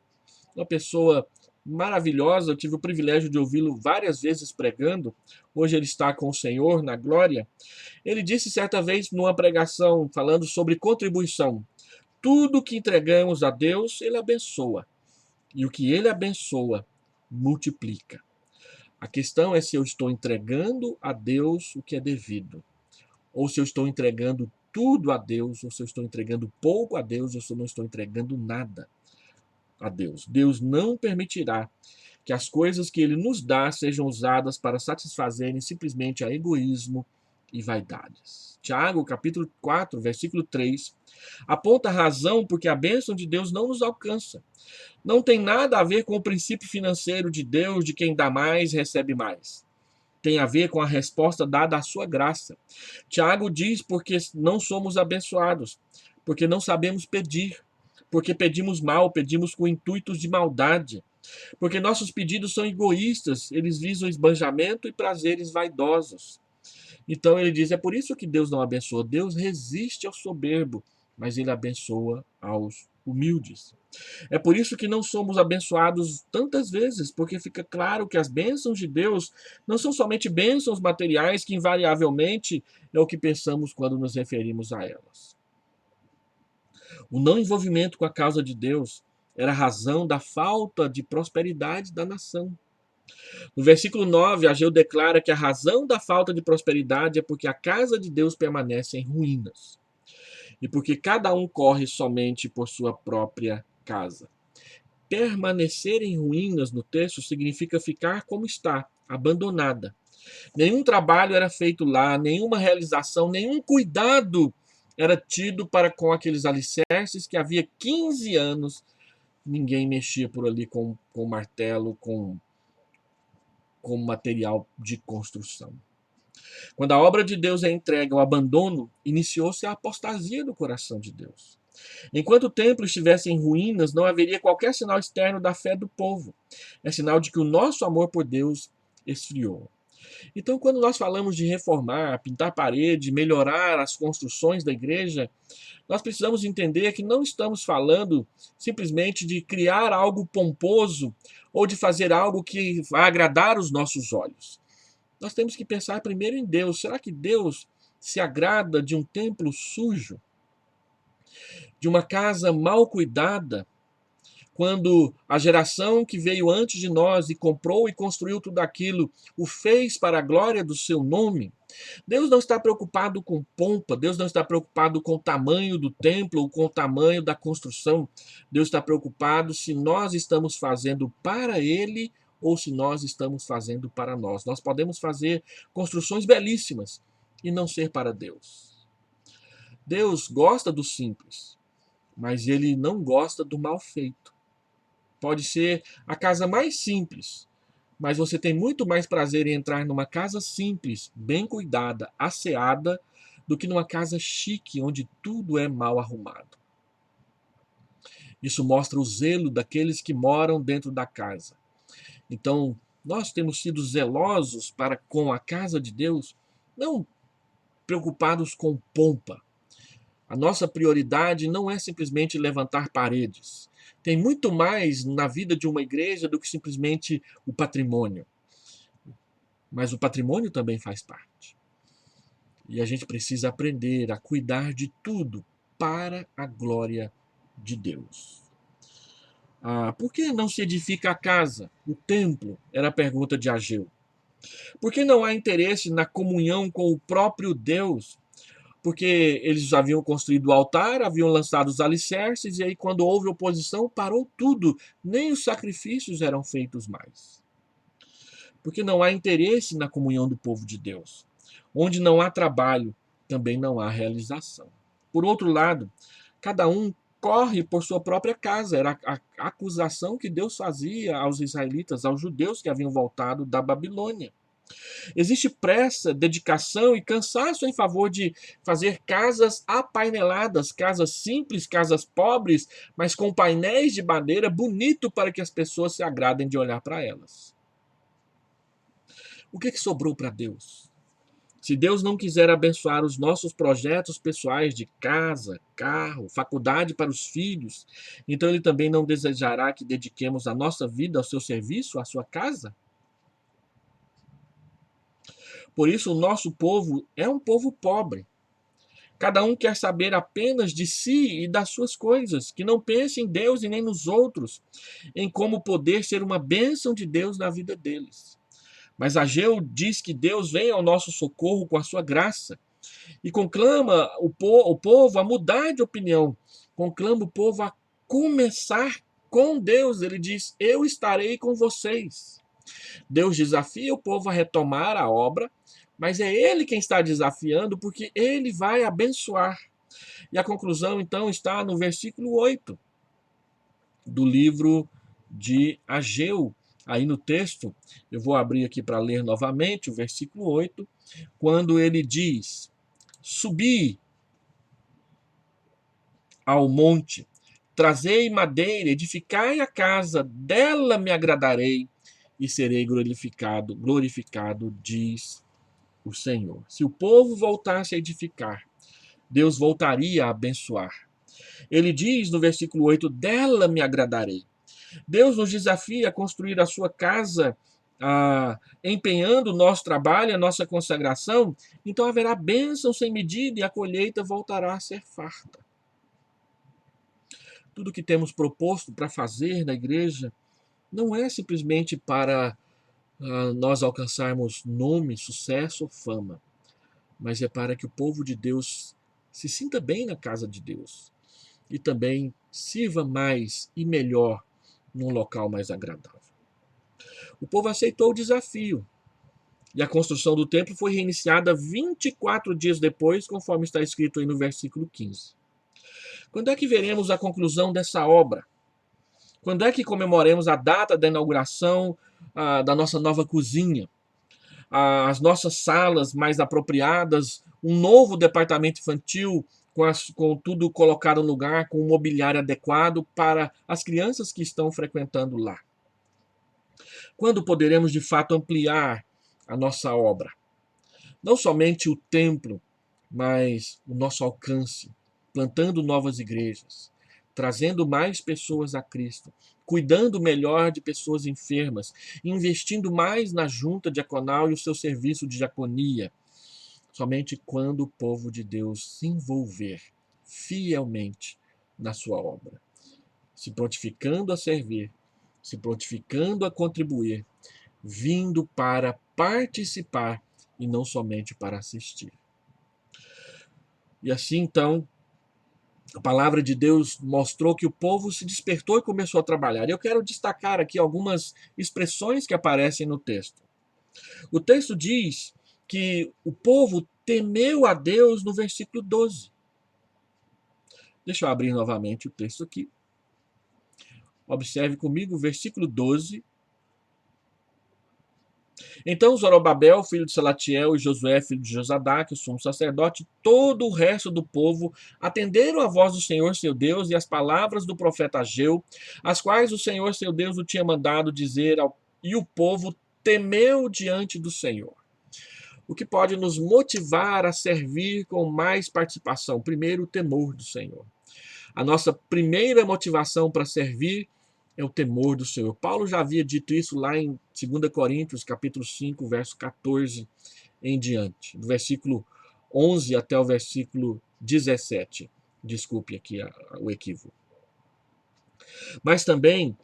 uma pessoa maravilhosa, eu tive o privilégio de ouvi-lo várias vezes pregando, hoje ele está com o Senhor na glória. Ele disse certa vez numa pregação falando sobre contribuição: tudo que entregamos a Deus, Ele abençoa, e o que Ele abençoa, multiplica. A questão é se eu estou entregando a Deus o que é devido, ou se eu estou entregando tudo a Deus, ou se eu estou entregando pouco a Deus, ou se eu não estou entregando nada a Deus. Deus não permitirá que as coisas que Ele nos dá sejam usadas para satisfazerem simplesmente a egoísmo e vaidades. Tiago, capítulo 4, versículo 3, aponta a razão porque a bênção de Deus não nos alcança. Não tem nada a ver com o princípio financeiro de Deus, de quem dá mais, recebe mais. Tem a ver com a resposta dada à sua graça. Tiago diz porque não somos abençoados, porque não sabemos pedir, porque pedimos mal, pedimos com intuitos de maldade, porque nossos pedidos são egoístas, eles visam esbanjamento e prazeres vaidosos. Então ele diz, é por isso que Deus não abençoa. Deus resiste ao soberbo, mas ele abençoa aos humildes. É por isso que não somos abençoados tantas vezes, porque fica claro que as bênçãos de Deus não são somente bênçãos materiais, que invariavelmente é o que pensamos quando nos referimos a elas. O não envolvimento com a causa de Deus era a razão da falta de prosperidade da nação. No versículo 9, Ageu declara que a razão da falta de prosperidade é porque a casa de Deus permanece em ruínas e porque cada um corre somente por sua própria casa. permanecer em ruínas no texto significa ficar como está, abandonada. Nenhum trabalho era feito lá, nenhuma realização, nenhum cuidado era tido para com aqueles alicerces que havia 15 anos ninguém mexia por ali com martelo, com material de construção. Quando a obra de Deus é entregue ao abandono, iniciou-se a apostasia do coração de Deus. Enquanto o templo estivesse em ruínas, não haveria qualquer sinal externo da fé do povo. É sinal de que o nosso amor por Deus esfriou. Então, quando nós falamos de reformar, pintar parede, melhorar as construções da igreja, nós precisamos entender que não estamos falando simplesmente de criar algo pomposo ou de fazer algo que vai agradar os nossos olhos. Nós temos que pensar primeiro em Deus. Será que Deus se agrada de um templo sujo? De uma casa mal cuidada? Quando a geração que veio antes de nós e comprou e construiu tudo aquilo, o fez para a glória do seu nome? Deus não está preocupado com pompa, Deus não está preocupado com o tamanho do templo ou com o tamanho da construção. Deus está preocupado se nós estamos fazendo para Ele ou se nós estamos fazendo para nós. Nós podemos fazer construções belíssimas e não ser para Deus. Deus gosta do simples, mas Ele não gosta do mal feito. Pode ser a casa mais simples, mas você tem muito mais prazer em entrar numa casa simples, bem cuidada, asseada, do que numa casa chique, onde tudo é mal arrumado. Isso mostra o zelo daqueles que moram dentro da casa. Então, nós temos sido zelosos para com a casa de Deus, não preocupados com pompa. A nossa prioridade não é simplesmente levantar paredes. Tem muito mais na vida de uma igreja do que simplesmente o patrimônio. Mas o patrimônio também faz parte. E a gente precisa aprender a cuidar de tudo para a glória de Deus. Por que não se edifica a casa, o templo? Era a pergunta de Ageu. Por que não há interesse na comunhão com o próprio Deus? Porque eles haviam construído o altar, haviam lançado os alicerces, e aí, quando houve oposição, parou tudo. Nem os sacrifícios eram feitos mais. Porque não há interesse na comunhão do povo de Deus. Onde não há trabalho, também não há realização. Por outro lado, cada um corre por sua própria casa. Era a acusação que Deus fazia aos israelitas, aos judeus que haviam voltado da Babilônia. Existe pressa, dedicação e cansaço em favor de fazer casas apaineladas, casas simples, casas pobres, mas com painéis de madeira bonito para que as pessoas se agradem de olhar para elas. O que sobrou para Deus? Se Deus não quiser abençoar os nossos projetos pessoais de casa, carro, faculdade para os filhos, então Ele também não desejará que dediquemos a nossa vida ao seu serviço, à sua casa? Por isso, o nosso povo é um povo pobre. Cada um quer saber apenas de si e das suas coisas, que não pense em Deus e nem nos outros, em como poder ser uma bênção de Deus na vida deles. Mas Ageu diz que Deus vem ao nosso socorro com a sua graça e conclama o povo a mudar de opinião, conclama o povo a começar com Deus. Ele diz: eu estarei com vocês. Deus desafia o povo a retomar a obra, mas é Ele quem está desafiando, porque Ele vai abençoar. E a conclusão, então, está no versículo 8 do livro de Ageu. Aí no texto, eu vou abrir aqui para ler novamente o versículo 8, quando ele diz: subi ao monte, trazei madeira, edificai a casa, dela me agradarei e serei glorificado, diz o Senhor. Se o povo voltasse a edificar, Deus voltaria a abençoar. Ele diz no versículo 8: dela me agradarei. Deus nos desafia a construir a sua casa, empenhando o nosso trabalho, a nossa consagração, então haverá bênção sem medida e a colheita voltará a ser farta. Tudo que temos proposto para fazer na igreja não é simplesmente para nós alcançarmos nome, sucesso ou fama, mas é para que o povo de Deus se sinta bem na casa de Deus e também sirva mais e melhor num local mais agradável. O povo aceitou o desafio e a construção do templo foi reiniciada 24 dias depois, conforme está escrito aí no versículo 15. Quando é que veremos a conclusão dessa obra? Quando é que comemoremos a data da inauguração da nossa nova cozinha? As nossas salas mais apropriadas, um novo departamento infantil com tudo colocado no lugar, com um mobiliário adequado para as crianças que estão frequentando lá. Quando poderemos de fato ampliar a nossa obra? Não somente o templo, mas o nosso alcance, plantando novas igrejas, trazendo mais pessoas a Cristo, cuidando melhor de pessoas enfermas, investindo mais na junta diaconal e o seu serviço de diaconia. Somente quando o povo de Deus se envolver fielmente na sua obra, se prontificando a servir, se prontificando a contribuir, vindo para participar e não somente para assistir. E assim, então, a palavra de Deus mostrou que o povo se despertou e começou a trabalhar. Eu quero destacar aqui algumas expressões que aparecem no texto. O texto diz que o povo temeu a Deus no versículo 12. Deixa eu abrir novamente o texto aqui. Observe comigo o versículo 12. Então Zorobabel, filho de Salatiel, e Josué, filho de Josadaque, o sumo sacerdote, todo o resto do povo atenderam a voz do Senhor seu Deus e as palavras do profeta Ageu, as quais o Senhor seu Deus o tinha mandado dizer, e o povo temeu diante do Senhor. O que pode nos motivar a servir com mais participação? Primeiro, o temor do Senhor. A nossa primeira motivação para servir é o temor do Senhor. Paulo já havia dito isso lá em 2 Coríntios, capítulo 5, verso 14 em diante, do versículo 11 até o versículo 17. Desculpe aqui o equívoco. Mas também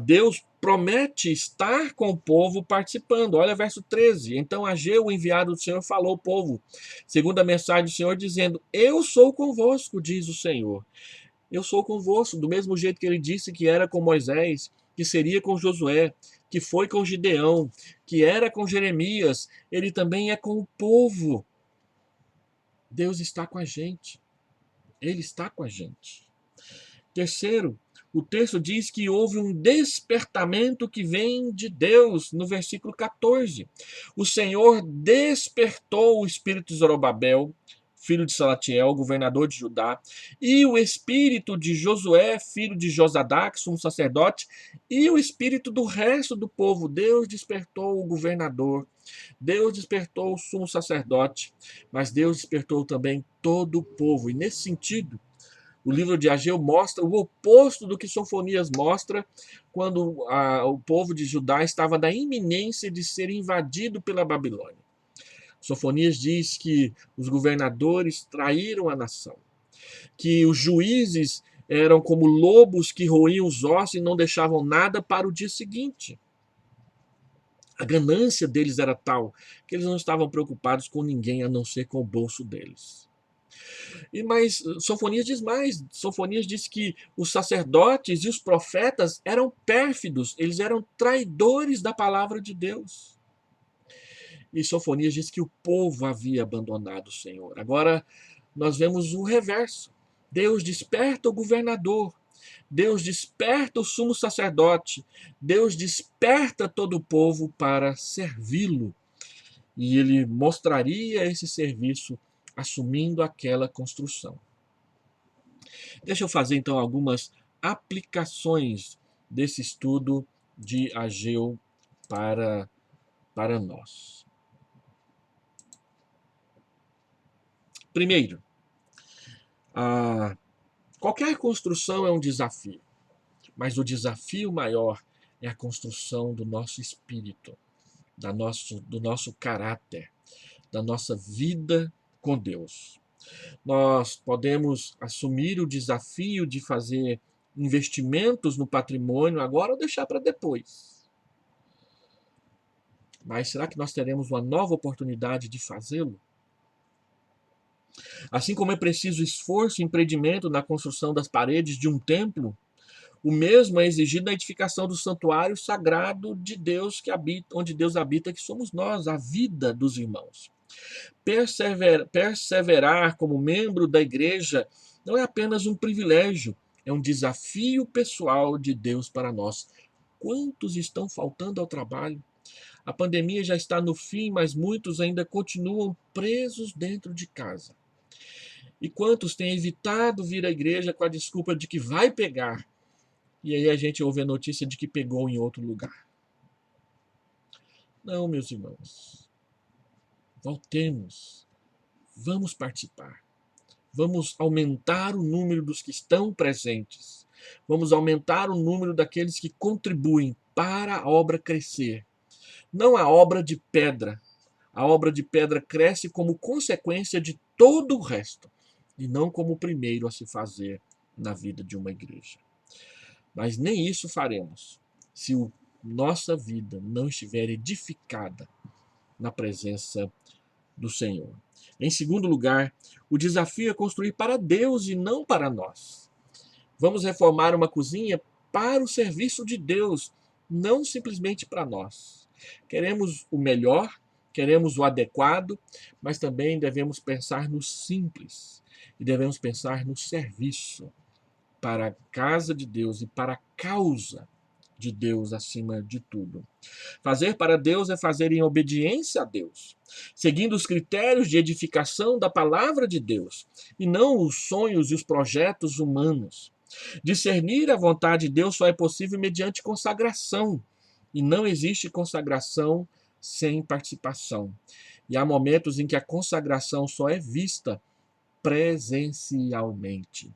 Deus promete estar com o povo participando. Olha verso 13. Então Ageu, o enviado do Senhor, falou ao povo, segundo a mensagem do Senhor, dizendo: Eu sou convosco, diz o Senhor. Eu sou convosco, do mesmo jeito que ele disse que era com Moisés, que seria com Josué, que foi com Gideão, que era com Jeremias, ele também é com o povo. Deus está com a gente. Ele está com a gente. Terceiro, o texto diz que houve um despertamento que vem de Deus, no versículo 14. O Senhor despertou o espírito de Zorobabel, filho de Salatiel, governador de Judá, e o espírito de Josué, filho de Josadaque, sumo sacerdote, e o espírito do resto do povo. Deus despertou o governador, Deus despertou o sumo sacerdote, mas Deus despertou também todo o povo. E nesse sentido, o livro de Ageu mostra o oposto do que Sofonias mostra quando o povo de Judá estava na iminência de ser invadido pela Babilônia. Sofonias diz que os governadores traíram a nação, que os juízes eram como lobos que roíam os ossos e não deixavam nada para o dia seguinte. A ganância deles era tal que eles não estavam preocupados com ninguém a não ser com o bolso deles. Mas Sofonias diz mais. Sofonias diz que os sacerdotes e os profetas eram pérfidos, eles eram traidores da palavra de Deus. E Sofonias diz que o povo havia abandonado o Senhor. Agora nós vemos o reverso. Deus desperta o governador, Deus desperta o sumo sacerdote, Deus desperta todo o povo para servi-lo. E ele mostraria esse serviço assumindo aquela construção. Deixa eu fazer então algumas aplicações desse estudo de Ageu para nós. Primeiro, qualquer construção é um desafio, mas o desafio maior é a construção do nosso espírito, do nosso caráter, da nossa vida com Deus. Nós podemos assumir o desafio de fazer investimentos no patrimônio agora ou deixar para depois. Mas será que nós teremos uma nova oportunidade de fazê-lo? Assim como é preciso esforço e empreendimento na construção das paredes de um templo, O mesmo é exigido na edificação do santuário sagrado de Deus que habita, onde Deus habita, que somos nós, a vida dos irmãos. Perseverar como membro da igreja não é apenas um privilégio, é um desafio pessoal de Deus para nós. Quantos estão faltando ao trabalho? A pandemia já está no fim, mas muitos ainda continuam presos dentro de casa. E quantos têm evitado vir à igreja com a desculpa de que vai pegar? E aí a gente ouve a notícia de que pegou em outro lugar. Não, meus irmãos. Voltemos. Vamos participar. Vamos aumentar o número dos que estão presentes. Vamos aumentar o número daqueles que contribuem para a obra crescer. Não a obra de pedra. A obra de pedra cresce como consequência de todo o resto, e não como o primeiro a se fazer na vida de uma igreja. Mas nem isso faremos se nossa vida não estiver edificada na presença do Senhor. Em segundo lugar, o desafio é construir para Deus e não para nós. Vamos reformar uma cozinha para o serviço de Deus, não simplesmente para nós. Queremos o melhor, queremos o adequado, mas também devemos pensar no simples e devemos pensar no serviço para a casa de Deus e para a causa de Deus acima de tudo. Fazer para Deus é fazer em obediência a Deus, seguindo os critérios de edificação da palavra de Deus, e não os sonhos e os projetos humanos. Discernir a vontade de Deus só é possível mediante consagração, e não existe consagração sem participação. E há momentos em que a consagração só é vista presencialmente.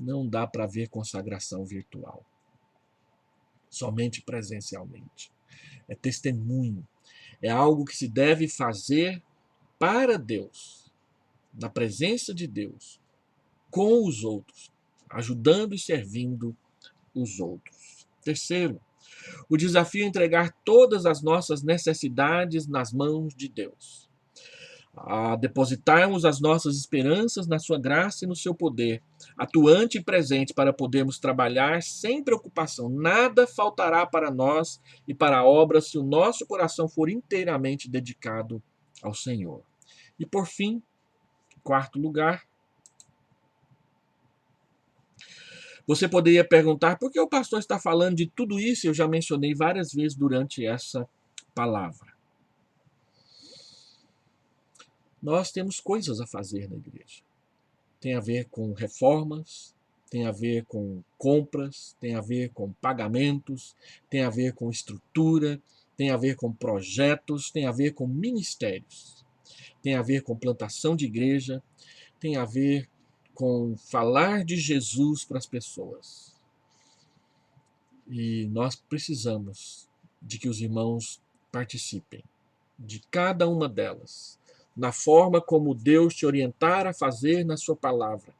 Não dá para ver consagração virtual. Somente presencialmente. É testemunho. É algo que se deve fazer para Deus, na presença de Deus, com os outros, ajudando e servindo os outros. Terceiro, o desafio é entregar todas as nossas necessidades nas mãos de Deus. A depositarmos as nossas esperanças na sua graça e no seu poder, atuante e presente para podermos trabalhar sem preocupação. Nada faltará para nós e para a obra se o nosso coração for inteiramente dedicado ao Senhor. E por fim, em quarto lugar, você poderia perguntar por que o pastor está falando de tudo isso? Eu já mencionei várias vezes durante essa palavra. Nós temos coisas a fazer na igreja. Tem a ver com reformas, tem a ver com compras, tem a ver com pagamentos, tem a ver com estrutura, tem a ver com projetos, tem a ver com ministérios, tem a ver com plantação de igreja, tem a ver com falar de Jesus para as pessoas. E nós precisamos de que os irmãos participem de cada uma delas, na forma como Deus te orientar a fazer na sua palavra,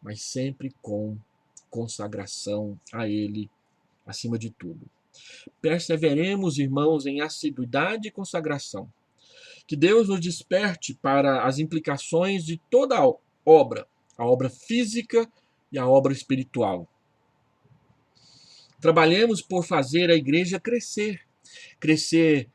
mas sempre com consagração a Ele acima de tudo. Perseveremos, irmãos, em assiduidade e consagração. Que Deus nos desperte para as implicações de toda a obra física e a obra espiritual. Trabalhemos por fazer a igreja crescer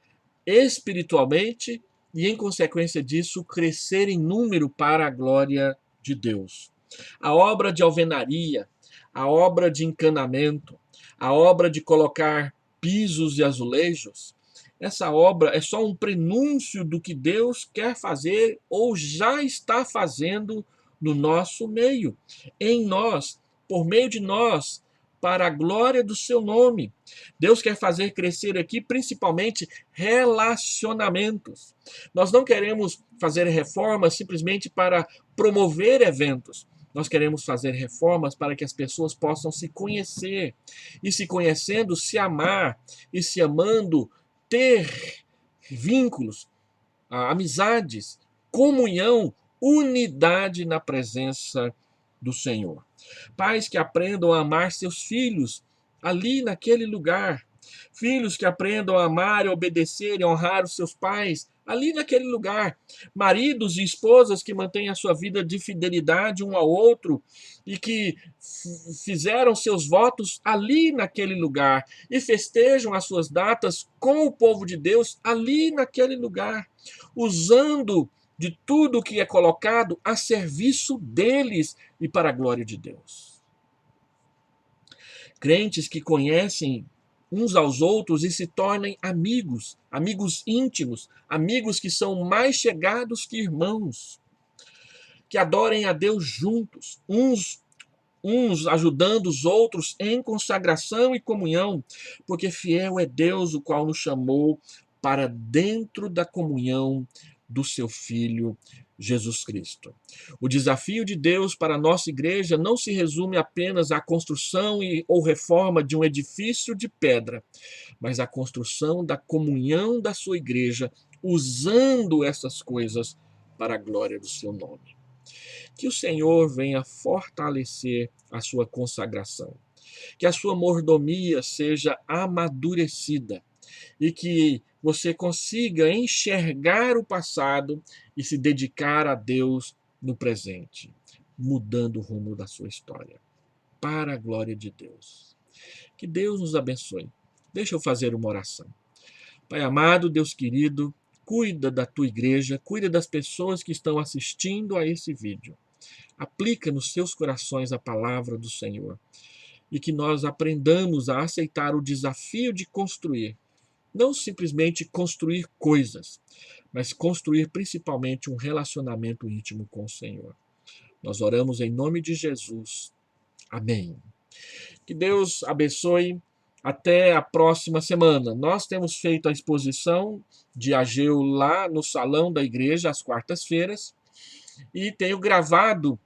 espiritualmente e, em consequência disso, crescer em número para a glória de Deus. A obra de alvenaria, a obra de encanamento, a obra de colocar pisos e azulejos, essa obra é só um prenúncio do que Deus quer fazer ou já está fazendo no nosso meio, em nós, por meio de nós, para a glória do seu nome. Deus quer fazer crescer aqui principalmente relacionamentos. Nós não queremos fazer reformas simplesmente para promover eventos. Nós queremos fazer reformas para que as pessoas possam se conhecer. E se conhecendo, se amar. E se amando, ter vínculos, amizades, comunhão, unidade na presença do Senhor. Pais que aprendam a amar seus filhos ali naquele lugar, Filhos que aprendam a amar, a obedecer e honrar os seus pais ali naquele lugar. Maridos e esposas que mantêm a sua vida de fidelidade um ao outro e que fizeram seus votos ali naquele lugar e festejam as suas datas com o povo de Deus ali naquele lugar, usando de tudo que é colocado a serviço deles e para a glória de Deus. Crentes que conhecem uns aos outros e se tornem amigos, amigos íntimos, amigos que são mais chegados que irmãos, que adorem a Deus juntos, uns ajudando os outros em consagração e comunhão, porque fiel é Deus, o qual nos chamou para dentro da comunhão do seu Filho Jesus Cristo. O desafio de Deus para a nossa igreja não se resume apenas à construção ou reforma de um edifício de pedra, mas à construção da comunhão da sua igreja, usando essas coisas para a glória do seu nome. Que o Senhor venha fortalecer a sua consagração, que a sua mordomia seja amadurecida e que você consiga enxergar o passado e se dedicar a Deus no presente, mudando o rumo da sua história, para a glória de Deus. Que Deus nos abençoe. Deixa eu fazer uma oração. Pai amado, Deus querido, cuida da tua igreja, cuida das pessoas que estão assistindo a esse vídeo. Aplica nos seus corações a palavra do Senhor e que nós aprendamos a aceitar o desafio de construir, não simplesmente construir coisas, mas construir principalmente um relacionamento íntimo com o Senhor. Nós oramos em nome de Jesus. Amém. Que Deus abençoe. Até a próxima semana. Nós temos feito a exposição de Ageu lá no salão da igreja às quartas-feiras e tenho gravado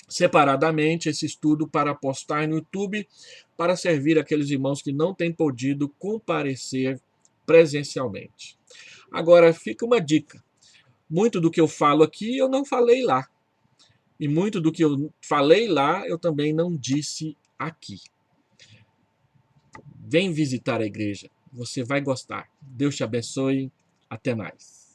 separadamente esse estudo para postar no YouTube para servir aqueles irmãos que não têm podido comparecer presencialmente. Agora fica uma dica. Muito do que eu falo aqui eu não falei lá. E muito do que eu falei lá eu também não disse aqui. Vem visitar a igreja, você vai gostar. Deus te abençoe. Até mais.